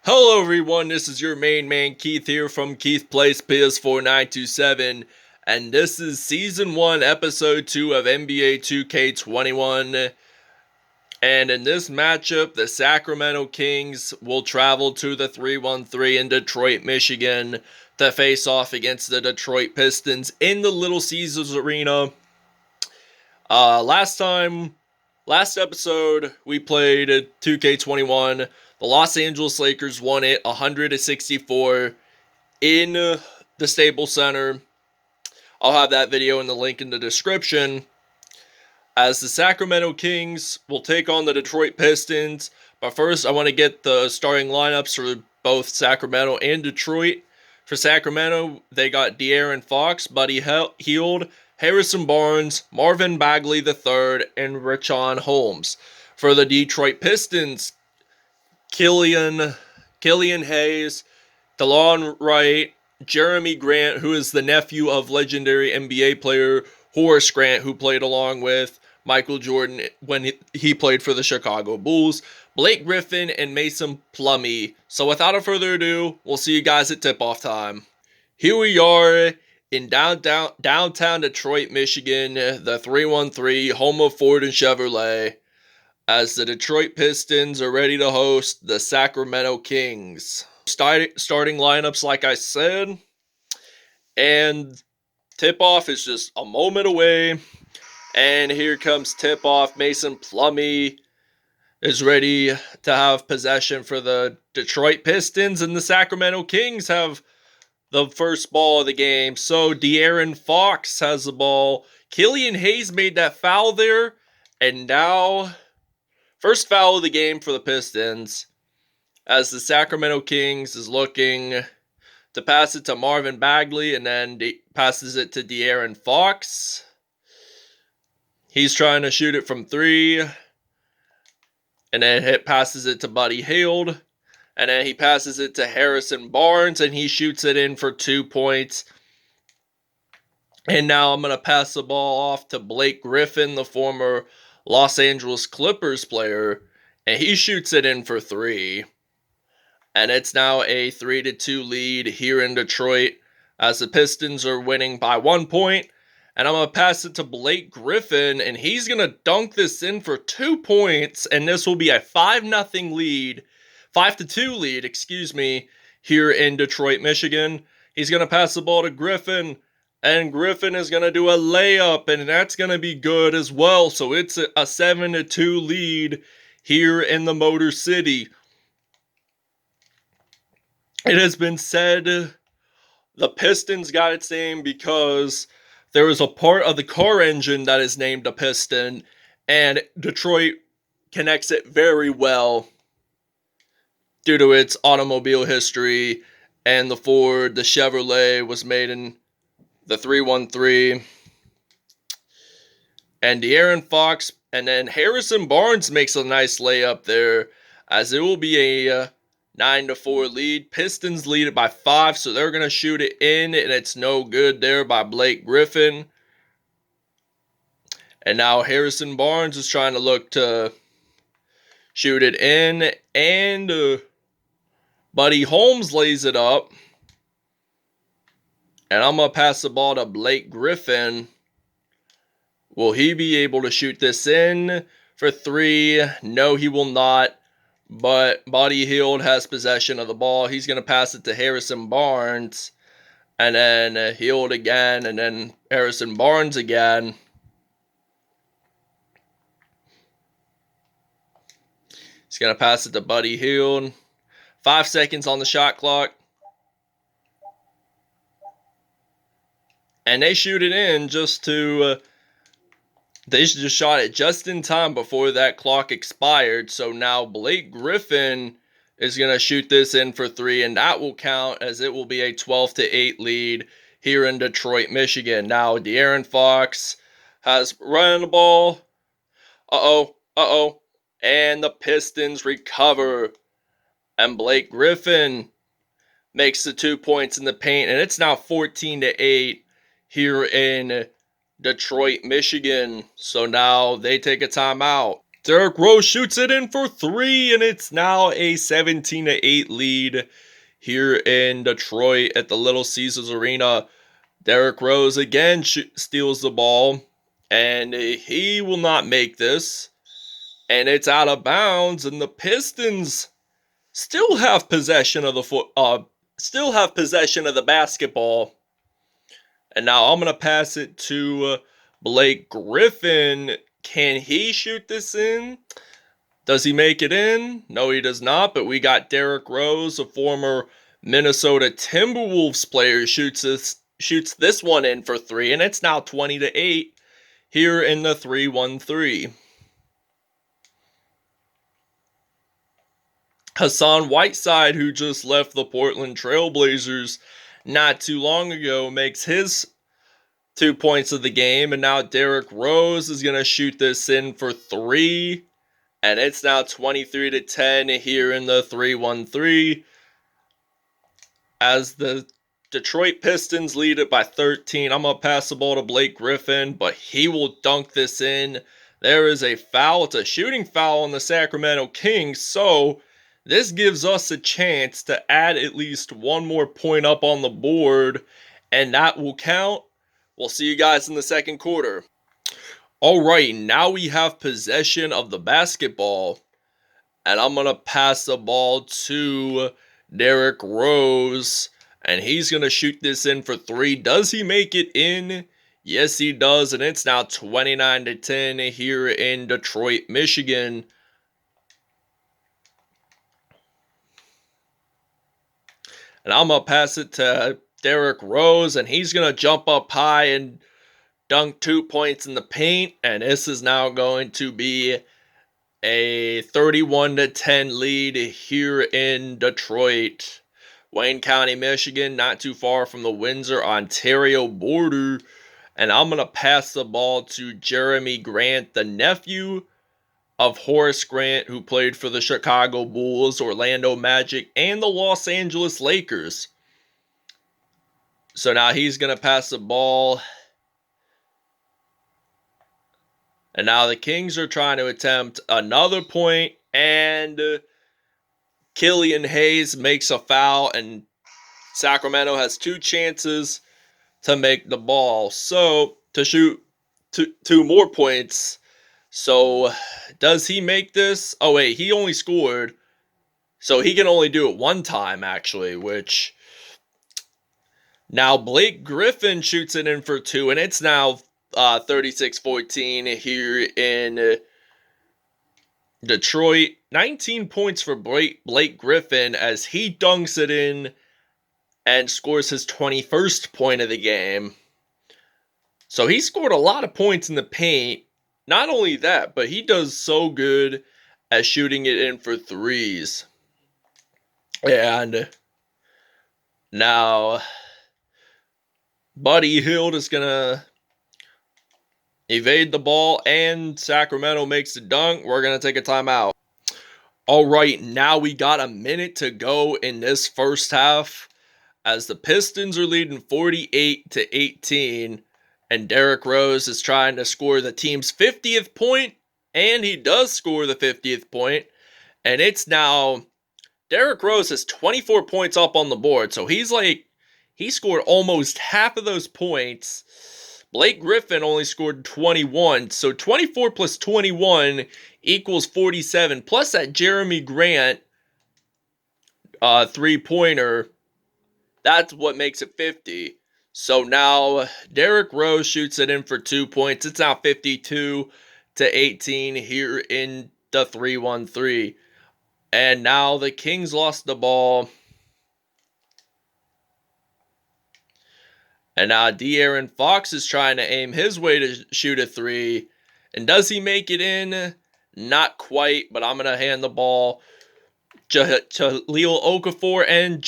Hello everyone, this is your main man Keith here from Keith Plays PS4 927, and this is Season 1, Episode 2 of NBA 2K21, and in this matchup, the Sacramento Kings will travel to the 313 in Detroit, Michigan to face off against the Detroit Pistons in the Little Caesars Arena. Last episode, we played 2K21. The Los Angeles Lakers won it 100-64 in the Staples Center. I'll have that video in the link in the description. As the Sacramento Kings will take on the Detroit Pistons. But first, I want to get the starting lineups for both Sacramento and Detroit. For Sacramento, they got De'Aaron Fox, Buddy Hield, Harrison Barnes, Marvin Bagley III, and Richaun Holmes. For the Detroit Pistons, Killian Hayes, DeLon Wright, Jeremy Grant, who is the nephew of legendary NBA player Horace Grant, who played along with Michael Jordan when he played for the Chicago Bulls, Blake Griffin, and Mason Plumlee. So without further ado, we'll see you guys at tip-off time. Here we are in downtown Detroit, Michigan, the 313, home of Ford and Chevrolet, as the Detroit Pistons are ready to host the Sacramento Kings. Starting lineups, like I said, and tip-off is just a moment away. And here comes tip-off. Mason Plumlee is ready to have possession for the Detroit Pistons, and the Sacramento Kings have the first ball of the game. So De'Aaron Fox has the ball. Killian Hayes made that foul there, and now first foul of the game for the Pistons, as the Sacramento Kings is looking to pass it to Marvin Bagley, and then passes it to De'Aaron Fox. He's trying to shoot it from three, and then passes it to Buddy Hield, and then he passes it to Harrison Barnes, and he shoots it in for 2 points. And now I'm going to pass the ball off to Blake Griffin, the former Los Angeles Clippers player, and he shoots it in for 3. And it's now a 3-2 lead here in Detroit, as the Pistons are winning by 1 point. And I'm going to pass it to Blake Griffin, and he's going to dunk this in for 2 points, and this will be a 5-2 lead, here in Detroit, Michigan. He's going to pass the ball to Griffin, and Griffin is going to do a layup, and that's going to be good as well. So it's a 7-2 lead here in the Motor City. It has been said the Pistons got its name because there is a part of the car engine that is named a piston, and Detroit connects it very well due to its automobile history, and the Chevrolet was made in the 313. And De'Aaron Fox, and then Harrison Barnes makes a nice layup there, as it will be a 9-4 lead. Pistons lead it by 5, so they're going to shoot it in, and it's no good there by Blake Griffin. And now Harrison Barnes is trying to look to shoot it in, and Buddy Holmes lays it up. And I'm going to pass the ball to Blake Griffin. Will he be able to shoot this in for 3? No, he will not. But Buddy Hield has possession of the ball. He's going to pass it to Harrison Barnes. And then Hield again. And then Harrison Barnes again. He's going to pass it to Buddy Hield. 5 seconds on the shot clock. And they shoot it in they just shot it just in time before that clock expired. So now Blake Griffin is going to shoot this in for 3, and that will count, as it will be a 12-8 lead here in Detroit, Michigan. Now De'Aaron Fox has run the ball. And the Pistons recover. And Blake Griffin makes the 2 points in the paint, and it's now 14-8 here in Detroit, Michigan. So now they take a timeout. Derrick Rose shoots it in for 3, and it's now a 17-8 lead here in Detroit at the Little Caesars Arena. Derrick Rose again steals the ball, and he will not make this. And it's out of bounds, and the Pistons still have possession of the basketball. And now I'm gonna pass it to Blake Griffin. Can he shoot this in? Does he make it in? No, he does not. But we got Derrick Rose, a former Minnesota Timberwolves player, shoots this one in for 3, and it's now 20-8 here in the 3-1-3. Hassan Whiteside, who just left the Portland Trailblazers not too long ago, makes his 2 points of the game, and now Derrick Rose is going to shoot this in for 3, and it's now 23-10 here in the 3-1-3 as the Detroit Pistons lead it by 13. I'm going to pass the ball to Blake Griffin, but he will dunk this in. There is a foul. It's a shooting foul on the Sacramento Kings, so this gives us a chance to add at least one more point up on the board, and that will count. We'll see you guys in the second quarter. All right, now we have possession of the basketball, and I'm going to pass the ball to Derrick Rose, and he's going to shoot this in for 3. Does he make it in? Yes, he does, and it's now 29-10 here in Detroit, Michigan. And I'm going to pass it to Derrick Rose, and he's going to jump up high and dunk 2 points in the paint. And this is now going to be a 31-10 lead here in Detroit. Wayne County, Michigan, not too far from the Windsor, Ontario border. And I'm going to pass the ball to Jeremy Grant, the nephew of Horace Grant, who played for the Chicago Bulls, Orlando Magic, and the Los Angeles Lakers. So now he's going to pass the ball. And now the Kings are trying to attempt another point, and Killian Hayes makes a foul, and Sacramento has 2 chances to make the ball. So, to shoot 2 more points. So, does he make this? Oh, wait, he only scored. So, he can only do it 1 time, actually, which... Now, Blake Griffin shoots it in for 2, and it's now 36-14 here in Detroit. 19 points for Blake Griffin as he dunks it in and scores his 21st point of the game. So, he scored a lot of points in the paint. Not only that, but he does so good at shooting it in for 3s. And now Buddy Hield is going to evade the ball, and Sacramento makes the dunk. We're going to take a timeout. All right, now we got a minute to go in this first half as the Pistons are leading 48-18. And Derrick Rose is trying to score the team's 50th point, and he does score the 50th point. And it's now, Derrick Rose has 24 points up on the board, so he scored almost half of those points. Blake Griffin only scored 21, so 24 plus 21 equals 47, plus that Jeremy Grant 3-pointer, that's what makes it 50. So now Derrick Rose shoots it in for 2 points. It's now 52-18 here in the 3-1-3. And now the Kings lost the ball. And now De'Aaron Fox is trying to aim his way to shoot a 3. And does he make it in? Not quite, but I'm going to hand the ball to Jahlil Okafor, and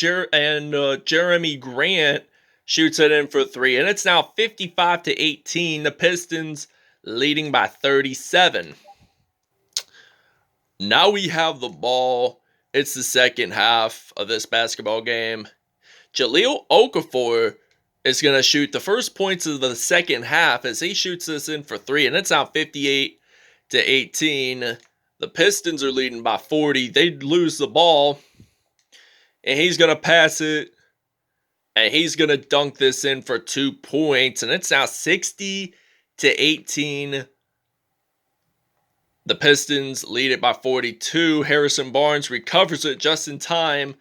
Jeremy Grant shoots it in for 3. And it's now 55-18. The Pistons leading by 37. Now we have the ball. It's the second half of this basketball game. Jahlil Okafor is going to shoot the first points of the second half as he shoots this in for 3. And it's now 58-18 to 18. The Pistons are leading by 40. They lose the ball, and he's going to pass it, and he's going to dunk this in for 2 points, and it's now 60 to 18. The Pistons lead it by 42. Harrison Barnes recovers it just in time.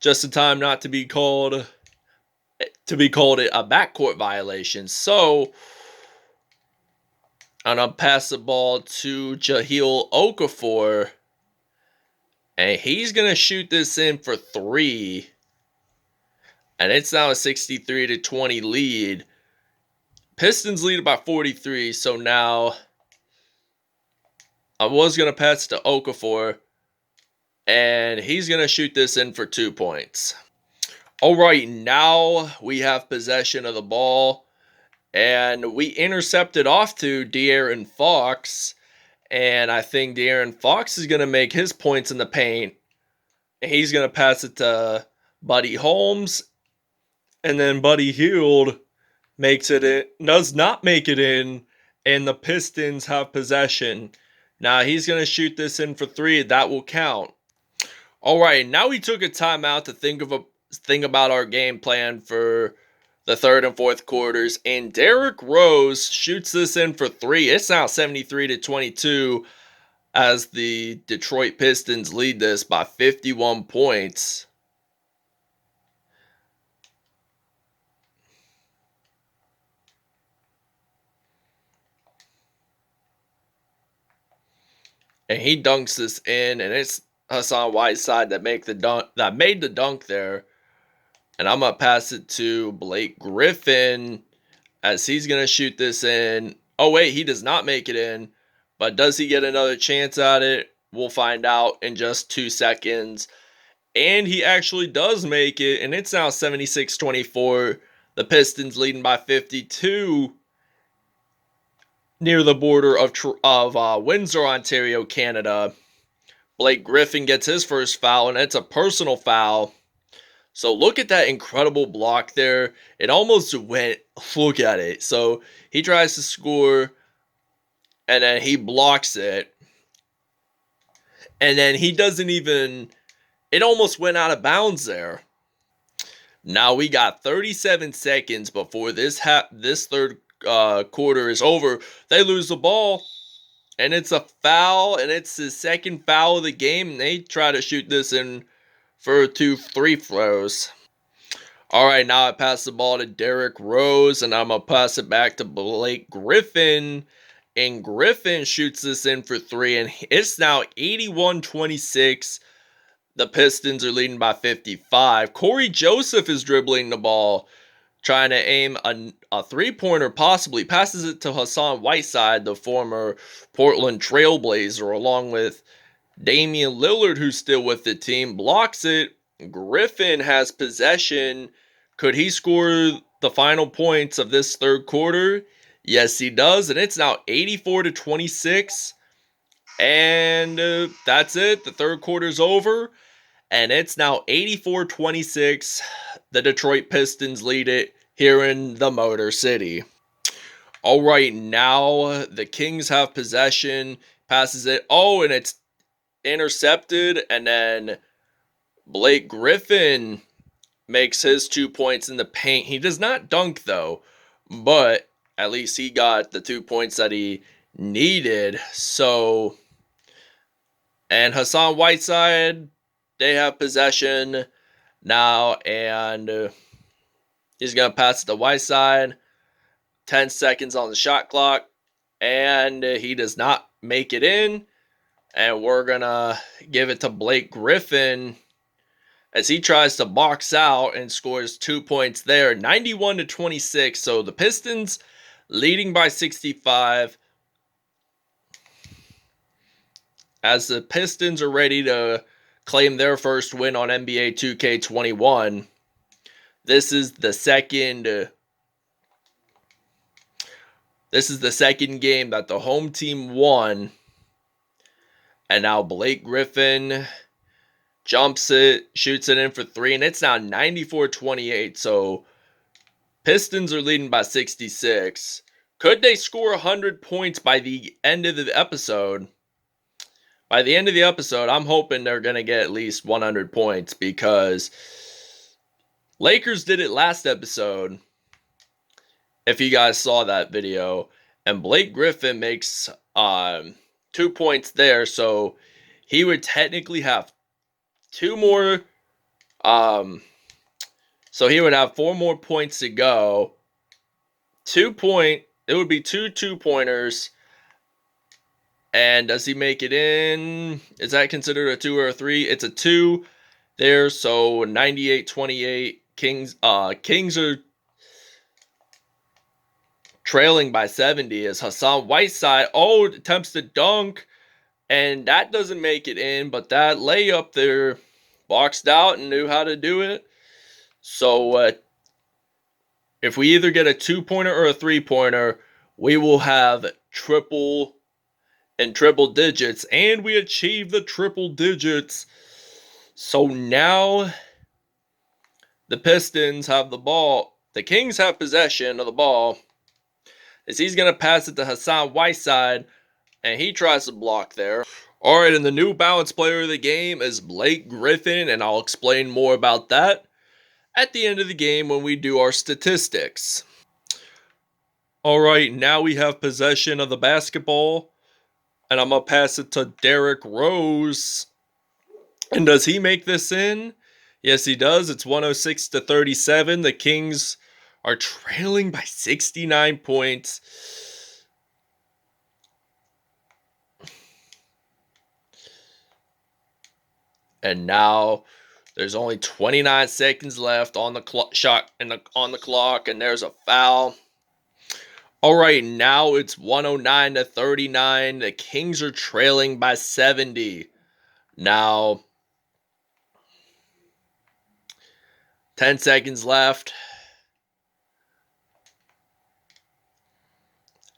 Just in time not to be called a backcourt violation. So I'm going to pass the ball to Jahlil Okafor, and he's going to shoot this in for 3. And it's now a 63 to 20 lead. Pistons lead by 43, so now I was going to pass it to Okafor, and he's going to shoot this in for 2 points. All right, now we have possession of the ball, and we intercepted off to De'Aaron Fox, and I think De'Aaron Fox is going to make his points in the paint. He's going to pass it to Buddy Holmes, and then Buddy Hield does not make it in, and the Pistons have possession. Now he's going to shoot this in for 3. That will count. All right, now we took a timeout to think about our game plan for the third and fourth quarters, and Derrick Rose shoots this in for 3. It's now 73 to 22 as the Detroit Pistons lead this by 51 points. And he dunks this in, and it's Hassan Whiteside that made the dunk there. And I'm going to pass it to Blake Griffin as he's going to shoot this in. Oh, wait, he does not make it in. But does he get another chance at it? We'll find out in just 2 seconds. And he actually does make it, and it's now 76-24. The Pistons leading by 52 near the border of Windsor, Ontario, Canada. Blake Griffin gets his first foul, and it's a personal foul. So look at that incredible block there. It almost went, look at it. So he tries to score, and then he blocks it. And then he doesn't even, it almost went out of bounds there. Now we got 37 seconds before this third quarter is over. They lose the ball, and it's a foul, and it's the second foul of the game, and they try to shoot this in for 2 free throws. All right, now I pass the ball to Derrick Rose, and I'm going to pass it back to Blake Griffin, and Griffin shoots this in for 3, and it's now 81-26. The Pistons are leading by 55. Corey Joseph is dribbling the ball, trying to aim a three-pointer, possibly. Passes it to Hassan Whiteside, the former Portland Trailblazer, along with Damian Lillard, who's still with the team. Blocks it. Griffin has possession. Could he score the final points of this third quarter? Yes, he does, and it's now 84-26. And that's it. The third quarter's over, and it's now 84-26. The Detroit Pistons lead it here in the Motor City. All right, now the Kings have possession. Passes it. Oh, and it's intercepted, and then Blake Griffin makes his 2 points in the paint. He does not dunk, though, but at least he got the 2 points that he needed. So, and Hassan Whiteside, they have possession now, and he's going to pass it to Whiteside. 10 seconds on the shot clock, and he does not make it in. And we're going to give it to Blake Griffin as he tries to box out and scores 2 points there. 91-26. So the Pistons leading by 65. As the Pistons are ready to claim their first win on NBA 2K21. This is the second game that the home team won. And now Blake Griffin jumps it, shoots it in for 3, and it's now 94-28. So Pistons are leading by 66. Could they score 100 points by the end of the episode? By the end of the episode, I'm hoping they're going to get at least 100 points because Lakers did it last episode, if you guys saw that video, and Blake Griffin makes 2 points there, so he would technically have 2 more, so he would have 4 more points to go. It would be 2 2-pointers. And does he make it in? Is that considered a 2 or a 3? It's a 2 there, so 98-28. Kings are trailing by 70 as Hassan Whiteside attempts to dunk, and that doesn't make it in, but that layup there boxed out and knew how to do it. So if we either get a 2-pointer or a 3-pointer, we will have triple digits, and we achieve the triple digits. So now the Pistons have the ball. The Kings have possession of the ball as he's going to pass it to Hassan Whiteside, and he tries to block there. All right, and the new balance player of the game is Blake Griffin, and I'll explain more about that at the end of the game when we do our statistics. All right, now we have possession of the basketball, and I'm going to pass it to Derrick Rose. And does he make this in? Yes, he does. It's 106-37. The Kings are trailing by 69 points. And now there's only 29 seconds left on the clock, and there's a foul. All right, now it's 109-39. The Kings are trailing by 70. Now 10 seconds left.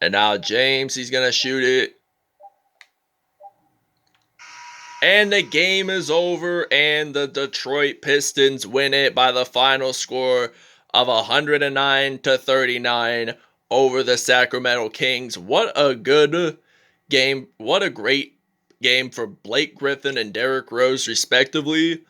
And now James, he's going to shoot it. And the game is over, and the Detroit Pistons win it by the final score of 109-39 over the Sacramento Kings. What a good game. What a great game for Blake Griffin and Derrick Rose, respectively.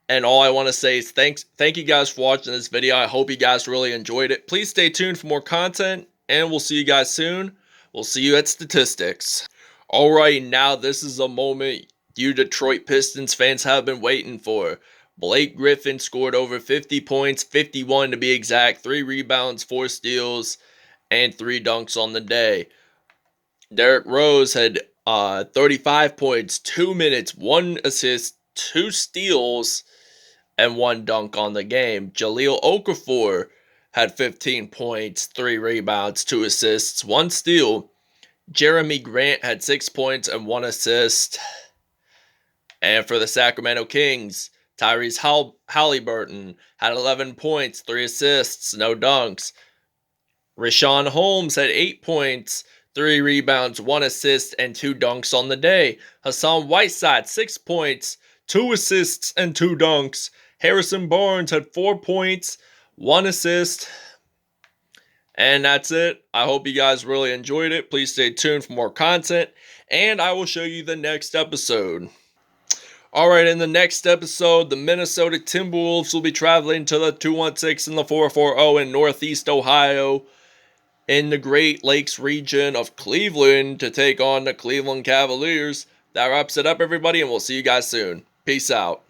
And all I want to say is thank you guys for watching this video. I hope you guys really enjoyed it. Please stay tuned for more content, and we'll see you guys soon. We'll see you at statistics. All right, now this is a moment you Detroit Pistons fans have been waiting for. Blake Griffin scored over 50 points, 51 to be exact, 3 rebounds, 4 steals, and 3 dunks on the day. Derrick Rose had 35 points, 2 minutes, 1 assist, 2 steals, and 1 dunk on the game. Jahlil Okafor had 15 points, 3 rebounds, 2 assists, 1 steal. Jeremy Grant had 6 points and 1 assist. And for the Sacramento Kings, Tyrese Halliburton had 11 points, 3 assists, no dunks. Richaun Holmes had 8 points, 3 rebounds, 1 assist, and 2 dunks on the day. Hassan Whiteside, 6 points, 2 assists, and 2 dunks. Harrison Barnes had 4 points, 1 assist. And that's it. I hope you guys really enjoyed it. Please stay tuned for more content, and I will show you the next episode. Alright, in the next episode, the Minnesota Timberwolves will be traveling to the 216 and the 440 in Northeast Ohio in the Great Lakes region of Cleveland to take on the Cleveland Cavaliers. That wraps it up, everybody, and we'll see you guys soon. Peace out.